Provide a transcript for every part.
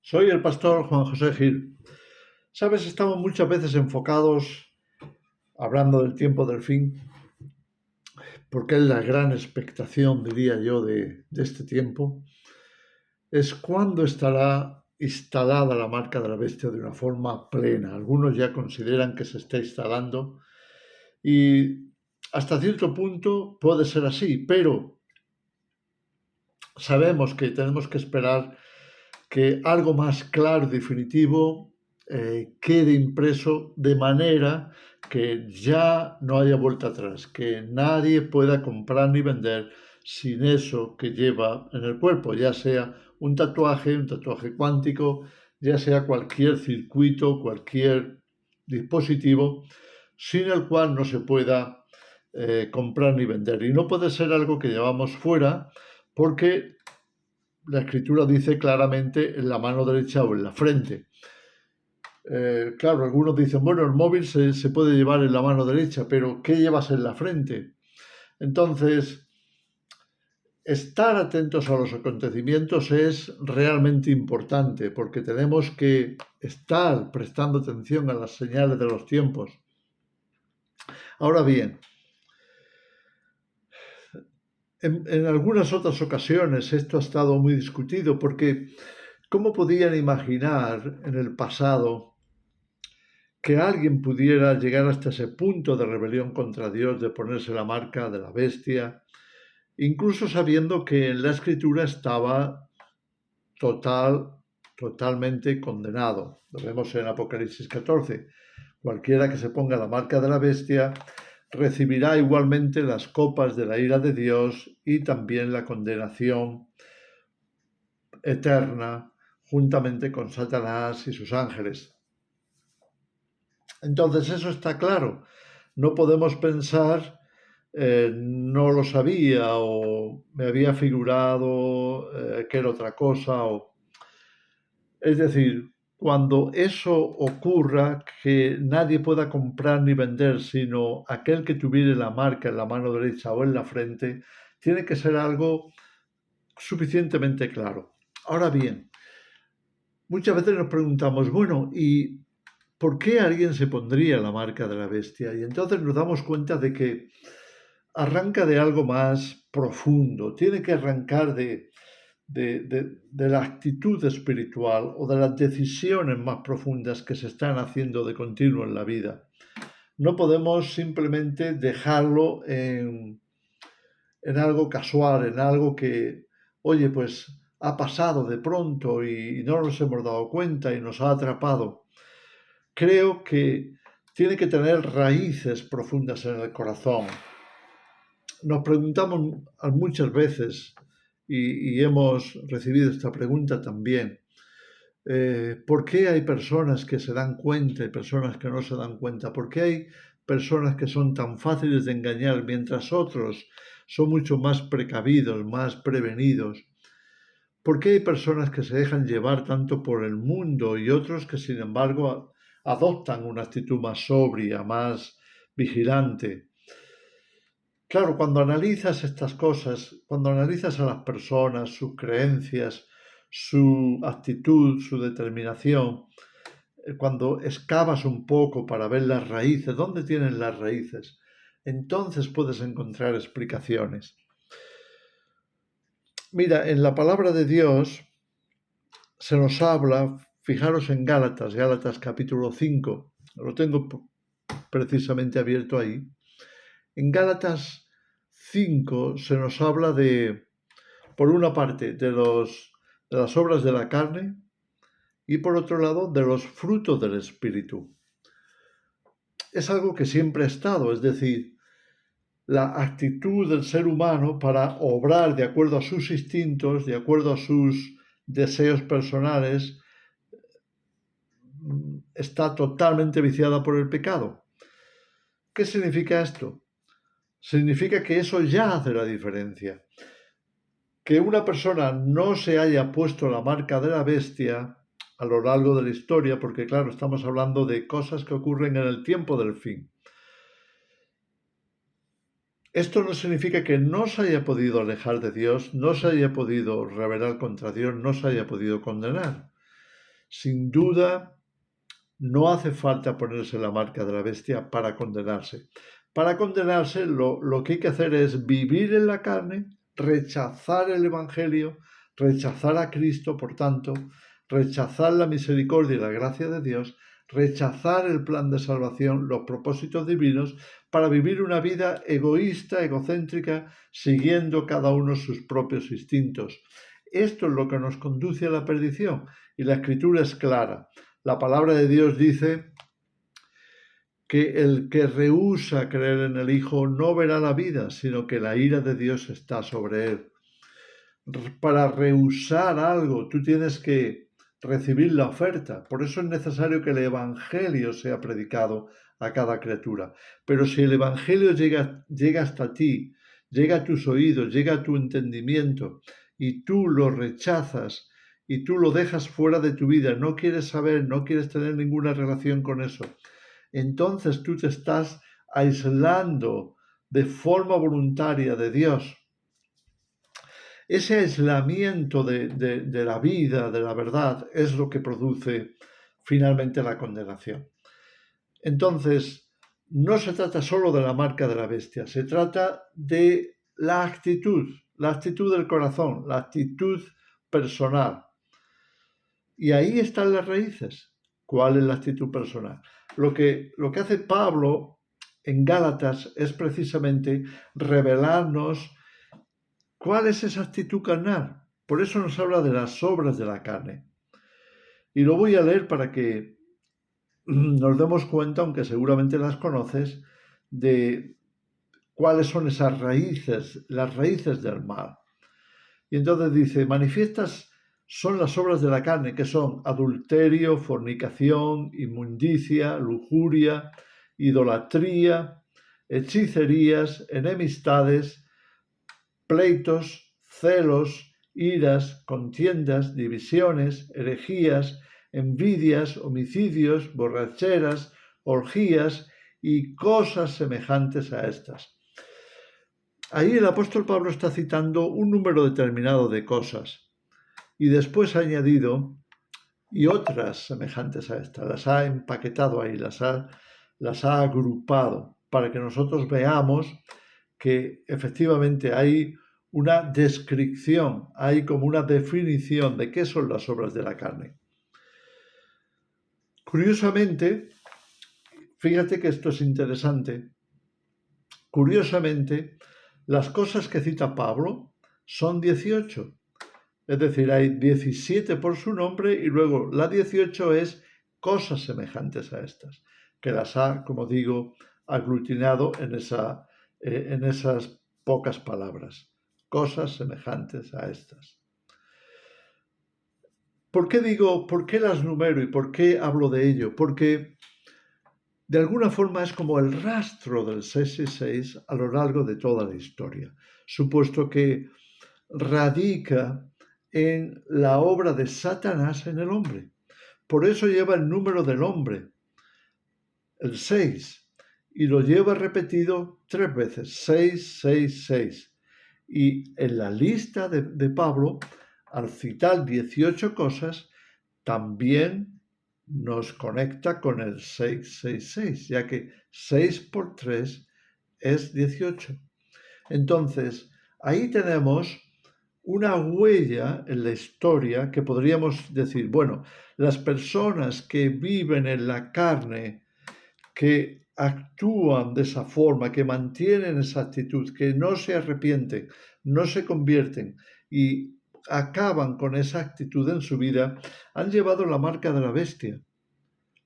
Soy el pastor Juan José Gil. Sabes, estamos muchas veces enfocados, hablando del tiempo del fin, porque es la gran expectación, diría yo, de este tiempo, es cuándo estará instalada la marca de la bestia de una forma plena. Algunos ya consideran que se está instalando y hasta cierto punto puede ser así, pero sabemos que tenemos que esperar que algo más claro y definitivo quede impreso de manera que ya no haya vuelta atrás, que nadie pueda comprar ni vender sin eso que lleva en el cuerpo, ya sea un tatuaje cuántico, ya sea cualquier circuito, cualquier dispositivo, sin el cual no se pueda comprar ni vender. Y no puede ser algo que llevamos fuera porque la escritura dice claramente en la mano derecha o en la frente. Claro, algunos dicen, bueno, el móvil se puede llevar en la mano derecha, pero ¿qué llevas en la frente? Entonces, estar atentos a los acontecimientos es realmente importante porque tenemos que estar prestando atención a las señales de los tiempos. Ahora bien, en algunas otras ocasiones esto ha estado muy discutido porque ¿cómo podían imaginar en el pasado que alguien pudiera llegar hasta ese punto de rebelión contra Dios, de ponerse la marca de la bestia, incluso sabiendo que en la escritura estaba totalmente condenado? Lo vemos en Apocalipsis 14. Cualquiera que se ponga la marca de la bestia recibirá igualmente las copas de la ira de Dios y también la condenación eterna juntamente con Satanás y sus ángeles. Entonces eso está claro. No podemos pensar, no lo sabía o me había figurado que era otra cosa. Es decir, cuando eso ocurra, que nadie pueda comprar ni vender, sino aquel que tuviere la marca en la mano derecha o en la frente, tiene que ser algo suficientemente claro. Ahora bien, muchas veces nos preguntamos, bueno, ¿y por qué alguien se pondría la marca de la bestia? Y entonces nos damos cuenta de que arranca de algo más profundo, tiene que arrancar de la actitud espiritual o de las decisiones más profundas que se están haciendo de continuo en la vida. No podemos simplemente dejarlo en algo casual, en algo que, oye, pues ha pasado de pronto y no nos hemos dado cuenta y nos ha atrapado. Creo que tiene que tener raíces profundas en el corazón. Nos preguntamos muchas veces y hemos recibido esta pregunta también. ¿Por qué hay personas que se dan cuenta y personas que no se dan cuenta? ¿Por qué hay personas que son tan fáciles de engañar mientras otros son mucho más precavidos, más prevenidos? ¿Por qué hay personas que se dejan llevar tanto por el mundo y otros que, sin embargo, adoptan una actitud más sobria, más vigilante? Claro, cuando analizas estas cosas, cuando analizas a las personas, sus creencias, su actitud, su determinación, cuando excavas un poco para ver las raíces, ¿dónde tienen las raíces? Entonces puedes encontrar explicaciones. Mira, en la palabra de Dios se nos habla, fijaros en Gálatas capítulo 5, lo tengo precisamente abierto ahí. En Gálatas 5 se nos habla de, por una parte, de las obras de la carne y por otro lado, de los frutos del Espíritu. Es algo que siempre ha estado, es decir, la actitud del ser humano para obrar de acuerdo a sus instintos, de acuerdo a sus deseos personales, está totalmente viciada por el pecado. ¿Qué significa esto? Significa que eso ya hace la diferencia. Que una persona no se haya puesto la marca de la bestia a lo largo de la historia, porque claro, estamos hablando de cosas que ocurren en el tiempo del fin. Esto no significa que no se haya podido alejar de Dios, no se haya podido rebelar contra Dios, no se haya podido condenar. Sin duda, no hace falta ponerse la marca de la bestia para condenarse. Para condenarse, lo que hay que hacer es vivir en la carne, rechazar el Evangelio, rechazar a Cristo, por tanto, rechazar la misericordia y la gracia de Dios, rechazar el plan de salvación, los propósitos divinos, para vivir una vida egoísta, egocéntrica, siguiendo cada uno sus propios instintos. Esto es lo que nos conduce a la perdición, y la Escritura es clara. La palabra de Dios dice que el que rehúsa creer en el Hijo no verá la vida, sino que la ira de Dios está sobre él. Para rehusar algo, tú tienes que recibir la oferta. Por eso es necesario que el Evangelio sea predicado a cada criatura. Pero si el Evangelio llega hasta ti, llega a tus oídos, llega a tu entendimiento, y tú lo rechazas y tú lo dejas fuera de tu vida, no quieres saber, no quieres tener ninguna relación con eso, entonces tú te estás aislando de forma voluntaria de Dios. Ese aislamiento de la vida, de la verdad, es lo que produce finalmente la condenación. Entonces, no se trata solo de la marca de la bestia, se trata de la actitud del corazón, la actitud personal. Y ahí están las raíces. ¿Cuál es la actitud personal? Lo que hace Pablo en Gálatas es precisamente revelarnos cuál es esa actitud carnal. Por eso nos habla de las obras de la carne. Y lo voy a leer para que nos demos cuenta, aunque seguramente las conoces, de cuáles son esas raíces, las raíces del mal. Y entonces dice, manifiestas son las obras de la carne, que son adulterio, fornicación, inmundicia, lujuria, idolatría, hechicerías, enemistades, pleitos, celos, iras, contiendas, divisiones, herejías, envidias, homicidios, borracheras, orgías y cosas semejantes a estas. Ahí el apóstol Pablo está citando un número determinado de cosas y después ha añadido y otras semejantes a estas. Las ha empaquetado ahí, las ha agrupado para que nosotros veamos que efectivamente hay una descripción, hay como una definición de qué son las obras de la carne. Curiosamente, fíjate que esto es interesante, curiosamente, las cosas que cita Pablo son 18. Es decir, hay 17 por su nombre y luego la 18 es cosas semejantes a estas, que las ha, como digo, aglutinado en esas pocas palabras. Cosas semejantes a estas. ¿Por qué las numero y por qué hablo de ello? Porque de alguna forma es como el rastro del 666 a lo largo de toda la historia, supuesto que radica en la obra de Satanás en el hombre. Por eso lleva el número del hombre, el 6, y lo lleva repetido 3 veces, 6, 6, 6. Y en la lista de Pablo, al citar 18 cosas, también nos conecta con el 666, ya que 6 por 3 es 18. Entonces, ahí tenemos una huella en la historia que podríamos decir, bueno, las personas que viven en la carne, que actúan de esa forma, que mantienen esa actitud, que no se arrepienten, no se convierten y acaban con esa actitud en su vida, han llevado la marca de la bestia,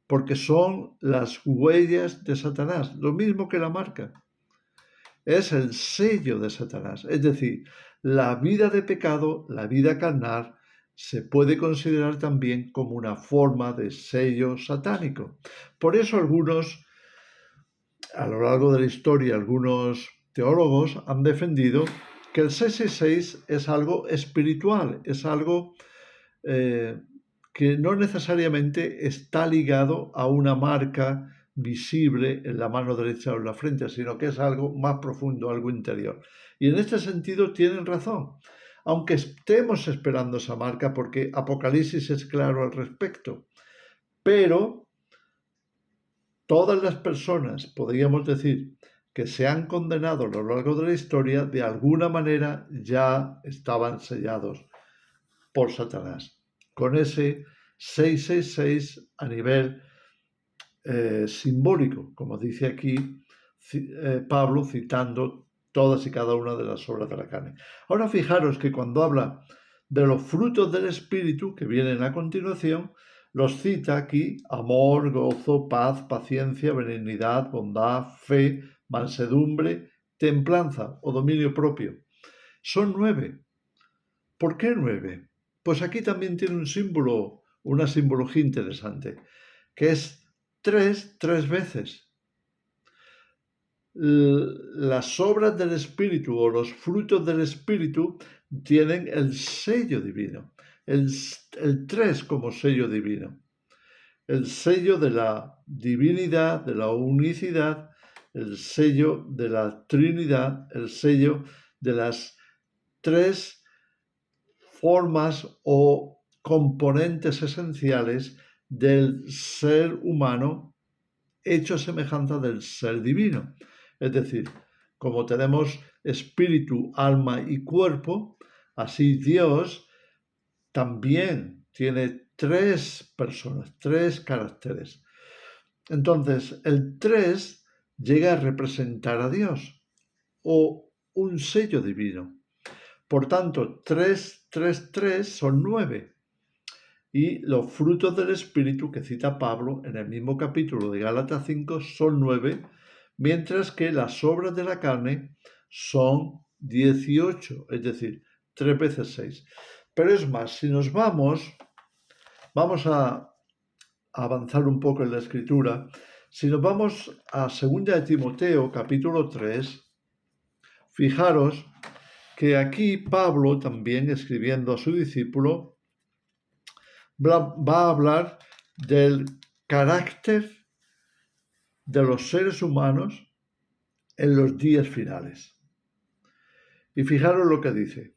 porque son las huellas de Satanás, lo mismo que la marca. Es el sello de Satanás, es decir, la vida de pecado, la vida carnal, se puede considerar también como una forma de sello satánico. Por eso algunos, a lo largo de la historia, algunos teólogos han defendido que el 666 es algo espiritual, es algo que no necesariamente está ligado a una marca visible en la mano derecha o en la frente, sino que es algo más profundo, algo interior. Y en este sentido tienen razón. aunque estemos esperando esa marca, porque Apocalipsis es claro al respecto. Pero todas las personas, podríamos decir, que se han condenado a lo largo de la historia, de alguna manera ya estaban sellados por Satanás, con ese 666 a nivel simbólico, como dice aquí Pablo, citando todas y cada una de las obras de la carne. Ahora fijaros que cuando habla de los frutos del Espíritu, que vienen a continuación, los cita aquí: amor, gozo, paz, paciencia, benignidad, bondad, fe, mansedumbre, templanza o dominio propio. Son 9. ¿Por qué 9? Pues aquí también tiene un símbolo, una simbología interesante, que es 3 veces. Las obras del Espíritu o los frutos del Espíritu tienen el sello divino, el 3 como sello divino, el sello de la divinidad, de la unicidad, el sello de la Trinidad, el sello de las 3 formas o componentes esenciales del ser humano hecho a semejanza del ser divino. Es decir, como tenemos espíritu, alma y cuerpo, así Dios también tiene 3 personas, 3 caracteres. Entonces, el 3 llega a representar a Dios o un sello divino. Por tanto, 3, 3, 3 son 9. Y los frutos del Espíritu que cita Pablo en el mismo capítulo de Gálatas 5 son 9, mientras que las obras de la carne son 18, es decir, 3 veces 6. Pero es más, si nos vamos a avanzar un poco en la escritura. Si nos vamos a 2 de Timoteo, capítulo 3, fijaros que aquí Pablo, también escribiendo a su discípulo, va a hablar del carácter de los seres humanos en los días finales. Y fijaros lo que dice: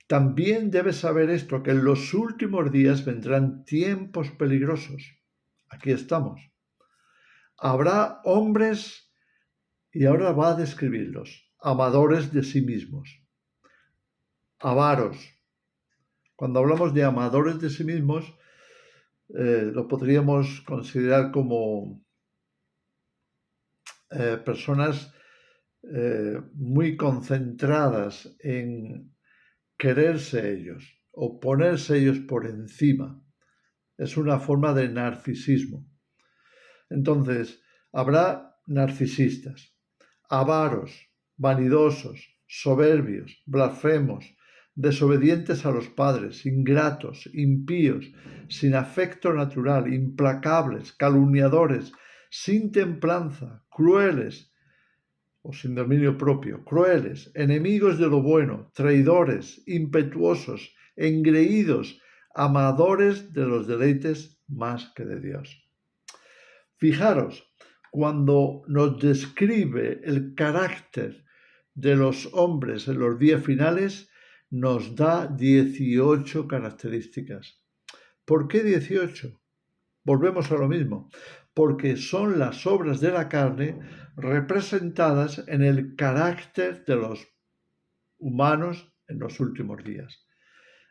también debes saber esto, que en los últimos días vendrán tiempos peligrosos. Aquí estamos. Habrá hombres, y ahora va a describirlos, amadores de sí mismos, avaros. Cuando hablamos de amadores de sí mismos, lo podríamos considerar como personas muy concentradas en quererse ellos o ponerse ellos por encima. Es una forma de narcisismo. Entonces, habrá narcisistas, avaros, vanidosos, soberbios, blasfemos, desobedientes a los padres, ingratos, impíos, sin afecto natural, implacables, calumniadores, sin templanza, crueles o sin dominio propio, crueles, enemigos de lo bueno, traidores, impetuosos, engreídos, amadores de los deleites más que de Dios. Fijaros, cuando nos describe el carácter de los hombres en los días finales, nos da 18 características. ¿Por qué 18? Volvemos a lo mismo, porque son las obras de la carne representadas en el carácter de los humanos en los últimos días.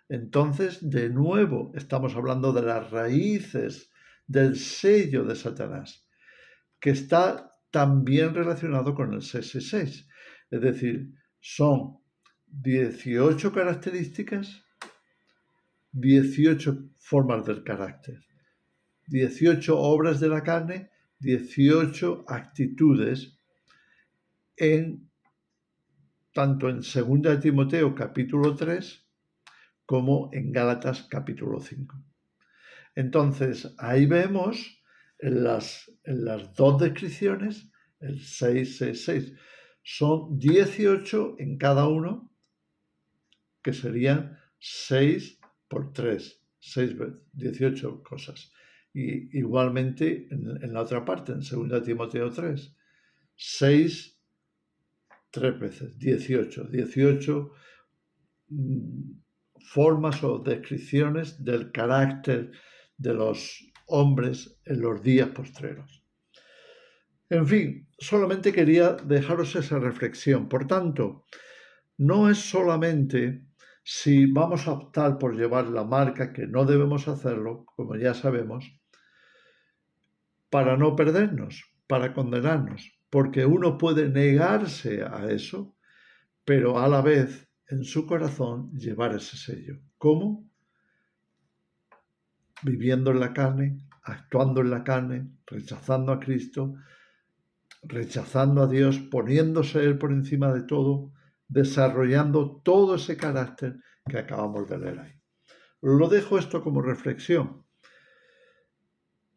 Entonces, de nuevo, estamos hablando de las raíces del sello de Satanás, que está también relacionado con el 666. Es decir, son 18 características, 18 formas del carácter, 18 obras de la carne, 18 actitudes, tanto en 2 de Timoteo capítulo 3 como en Gálatas capítulo 5. Entonces, ahí vemos en las dos descripciones, el 666, son 18 en cada uno, que serían 6 por 3, 6 veces, 18 cosas. Y igualmente en la otra parte, en 2 Timoteo 3, 6, 3 veces, 18, 18 formas o descripciones del carácter de los hombres en los días postreros. En fin, solamente quería dejaros esa reflexión. Por tanto, no es solamente si vamos a optar por llevar la marca, que no debemos hacerlo, como ya sabemos, para no perdernos, para condenarnos, porque uno puede negarse a eso, pero a la vez en su corazón llevar ese sello. ¿Cómo? Viviendo en la carne, actuando en la carne, rechazando a Cristo, rechazando a Dios, poniéndose Él por encima de todo, desarrollando todo ese carácter que acabamos de leer ahí. Lo dejo esto como reflexión.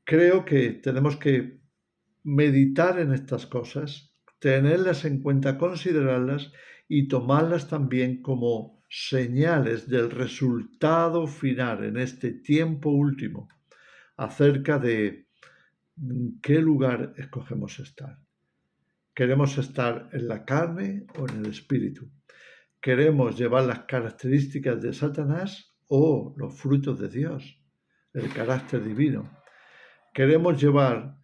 Creo que tenemos que meditar en estas cosas, tenerlas en cuenta, considerarlas y tomarlas también como señales del resultado final en este tiempo último acerca de qué lugar escogemos estar. ¿Queremos estar en la carne o en el espíritu? ¿Queremos llevar las características de Satanás o los frutos de Dios, el carácter divino? ¿Queremos llevar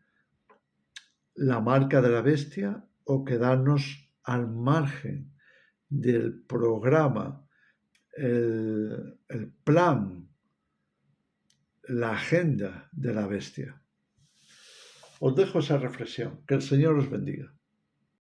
la marca de la bestia o quedarnos al margen del programa, el plan, la agenda de la bestia? Os dejo esa reflexión. Que el Señor os bendiga.